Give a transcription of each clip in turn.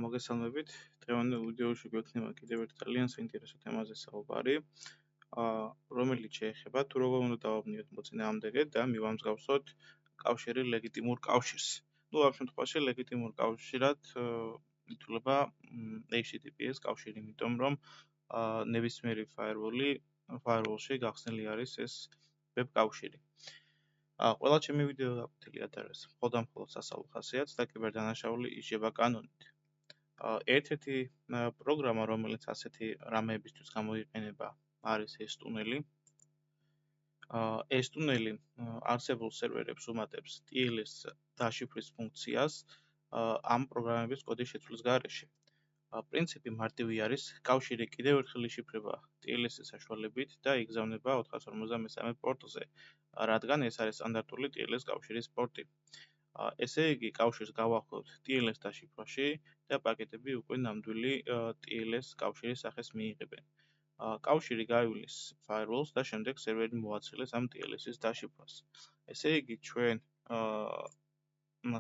მოგესალმებით. დღევანდელ ვიდეოში გვექნება კიდევ ერთ ძალიან საინტერესო თემაზე საუბარი, რომელიც შეეხება თუ როგორ უნდა დავაბნიოთ მოწინააღმდეგე და მივამსგავსოთ კავშირი ლეგიტიმურ კავშირს. ამ შემთხვევაში ლეგიტიმურ კავშირად ითვლება HTTPS კავშირი, იმიტომ რომ ნებისმიერი firewall-ში გახსნილი არის ეს ვებ კავშირი. ყველა ჩემი ვიდეო გაკვეთილი ადარებს მხოლოდ სასწავლო ხასიათს და კიბერდანაშაული იჯება კანონით. ერთ-ერთი პროგრამა, რომელიც ასეთი რამეებისთვის გამოიყენება, არის ეს ტუნელი. ეს ტუნელი არსებულ სერვერებს უმატებს TLS დაშიფრის ფუნქციას ამ პროგრამების კოდის შეცვლის გარეშე. პრინციპი მარტივი არის, კავშირი კიდევ ერთხელ იშიფრება TLS-ის საშუალებით და იგზავნება 453 პორტზე, რადგან ეს არის სტანდარტული TLS კავშირის პორტი. ესე იგი, კავშირს გავახლოთ TLS დაშიფრვაში და პაკეტები უკვე ნამდვილი TLS კავშირის სახეს მიიღებენ. კავშირი გაივლის firewall-ს და შემდეგ სერვერი მოაცილეს ამ TLS-ის დაშიფრვას. ესე იგი, ჩვენ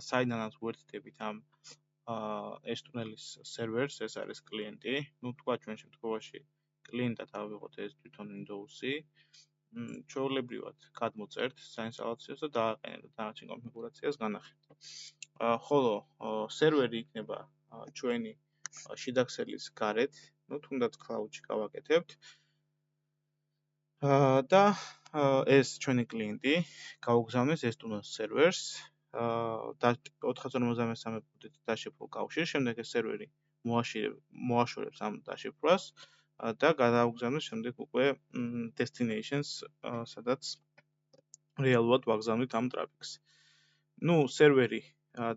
საიდანაც ვერთდებით ამ ეს ტუნელის სერვერს, ეს არის კლიენტი. თქვა ჩვენ შემთხვევაში კლიენტად ავიღოთ ეს თვითონ Windows-ი. ჩვეულებრივად გადმოწერთ საინსტალაციოს და დააყენებთ დანარჩენ კონფიგურაციას განახილოთ. ხოლო სერვერი იქნება ჩვენი შიდა ქსელის გარეთ, თუნდაც cloud-ში გავაკეთებთ. და ეს ჩვენი კლიენტი გაუგზავნის ეს ტუნელის სერვერს და 453 პორტით დაშიფრულ კავშირს, შემდეგ ეს სერვერი მოაშორებს ამ დაშიფრვას და გადაუგზავნის შემდეგ უკვე destinations, სადაც რეალურად ვაგზავნით ამ ტრაფიკს. სერვერი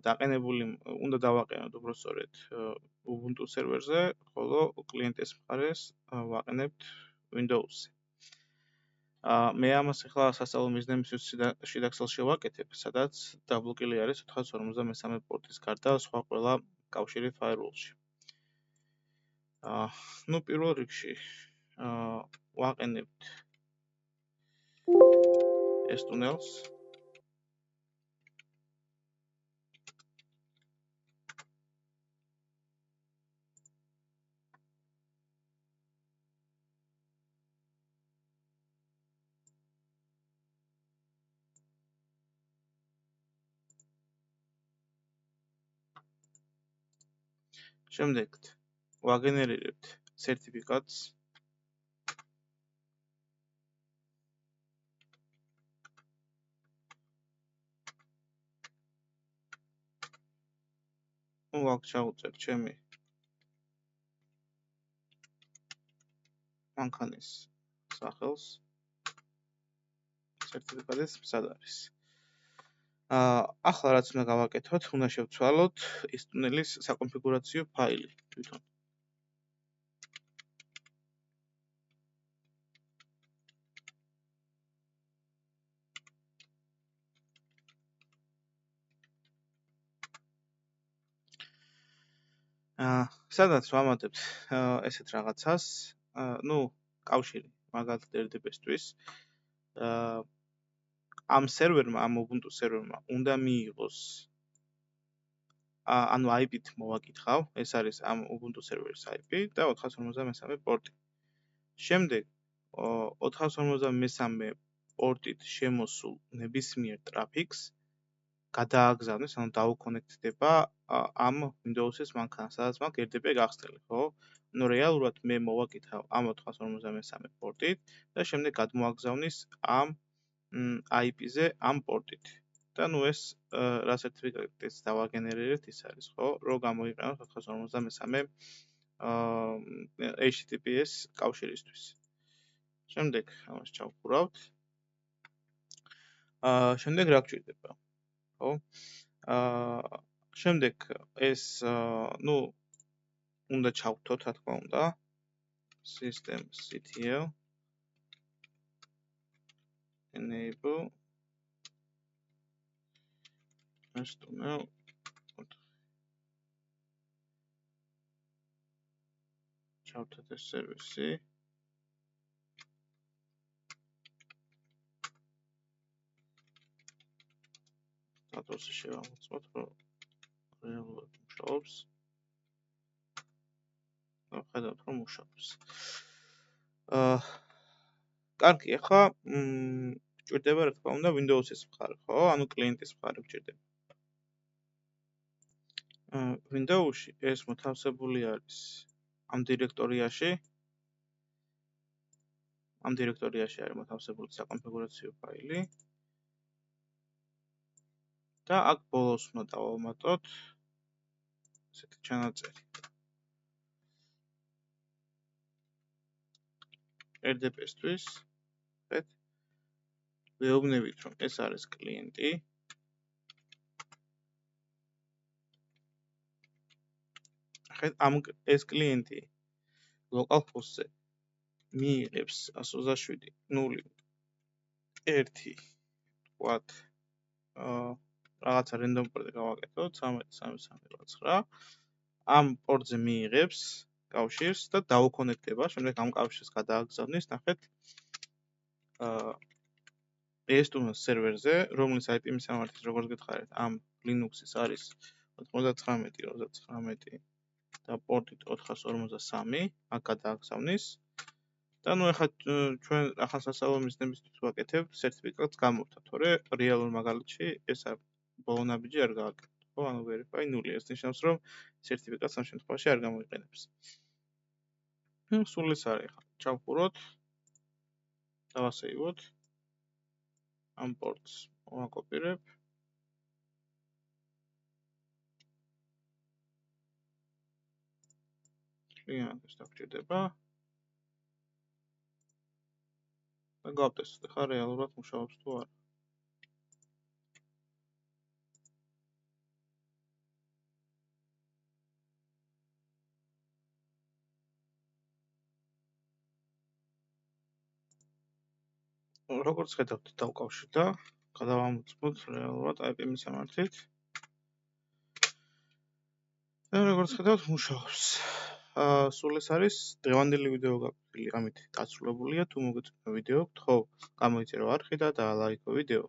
დაყენებული უნდა დავაყენოთ უბრალოდ Ubuntu სერვერზე, ხოლო კლიენტის მხარეს ვაყენებთ Windows-ზე. მე ამას ახლა სასწავლო მიზნებისთვის შიდა ქსელში ვაკეთებ, სადაც დაბლოკილი არის 453 პორტის გარდა სხვა ყველა კავშირი firewall-ში. პირველ რიგში ვაყენებთ ეს ტუნელს. შემდეგ ვაგენერირებთ სერტიფიკატს. ვაჩავწერთ ჩემი მანქანის სახელს. სერტიფიკატის მზად არის. ახლა რაც უნდა გავაკეთოთ, უნდა შევცვალოთ ეს ტუნელის საკონფიგურაციო ფაილი თვითონ. სადაც ვამატებთ ესეთ რაღაცას, კავშირი, მაგალითად RDP-ისთვის. ამ სერვერმა, ამ Ubuntu სერვერმა უნდა მიიღოს IP-ით მოვაკითხავ, ეს არის ამ Ubuntu სერვერის IP და 453 პორტი. შემდეგ 453 პორტით შემოსულ ნებისმიერ ტრაფიკს გადააგზავნის, დაუკონექტდება ამ Windows-ის მანქანას, სადაც მაქვს RDP გახსნილი, ხო? რეალურად მე მოვაკითხავ ამ 453 პორტით და შემდეგ გადმოაგზავნის ამ IP-ზე ამ პორტით. და ეს რა სერტიფიკატიც დავაგენერირებთ, ის არის, ხო? რომ გამოიყენოთ 453 HTTPS კავშირისთვის. შემდეგ ამას ჩავხურავთ. შემდეგ რა გვჭირდება? ხო? შემდეგ ეს უნდა ჩავთოთ, რა თქმა უნდა, systemctl enable ეს ტუნელ ჩავთოთ ეს სერვისი. სტატუსი შევამოწმოთ, რომ რეალურად მუშაობს. ხედავთ რომ მუშაობს. კარგი, ახლა გვჭირდება რა თქმა უნდა Windows-ის მხარე, ხო? ანუ კლიენტის მხარე გვჭირდება. Windows-ში ეს მოთავსებული არის ამ დირექტორიაში. ამ დირექტორიაში არის მოთავსებული საკონფიგურაციო ფაილი. და აქ ბოლოს უნდა დავამატოთ ესეთი ჩანაწერი. RDP-ისთვის, ხეთ? ვეუბნებით, რომ ეს არის კლიენტი. ხეთ, ეს კლიენტი localhost-ზე მიიღებს 127.0.1 ვთქვათ, რაღაცა random port-ი გავაკეთოთ 133389. ამ პორტზე მიიღებს კავშირს და დაუქონექტება, შემდეგ ამ კავშირს გადააგზავნის, ნახეთ. ES-Tunes სერვერზე, რომლის IP მისამართი როგორც გითხარით, ამ Linux-ის არის 99.29 და პორტით 453, აქ გადააგზავნის. და ნუ ახლა ჩვენ ახალ სასწავლო მიზნებისთვის ვაკეთებ სერტიფიკატს გამოვთა, თორე რეალურ მაგალითში ეს ბოლო ნაბიჯი არ გააკეთეთ, ხო? ანუ verify 0. ეს ნიშნავს, რომ სერტიფიკატს ამ შემთხვევაში არ გამოიყენებს. სულ ეს არის ახლა. ჩავხუროთ. დავასეივოთ. ამ პორტს ვაკოპირებ. კლიენტს დაგჭირდება. და გავტესტოთ, ხა რეალურად მუშაობს თუ არა. როგორც ხედავთ, დავკავშირდა, გადავამოწმოთ რეალურად IP მისამართით. და როგორც ხედავთ, მუშაობს. სულ ეს არის დღევანდელი ვიდეო გაკვეთილი, ამით დასრულებულია. თუ მოგეწონა ვიდეო, გთხოვ გამოიწერო არხი და დაალაიქო ვიდეო.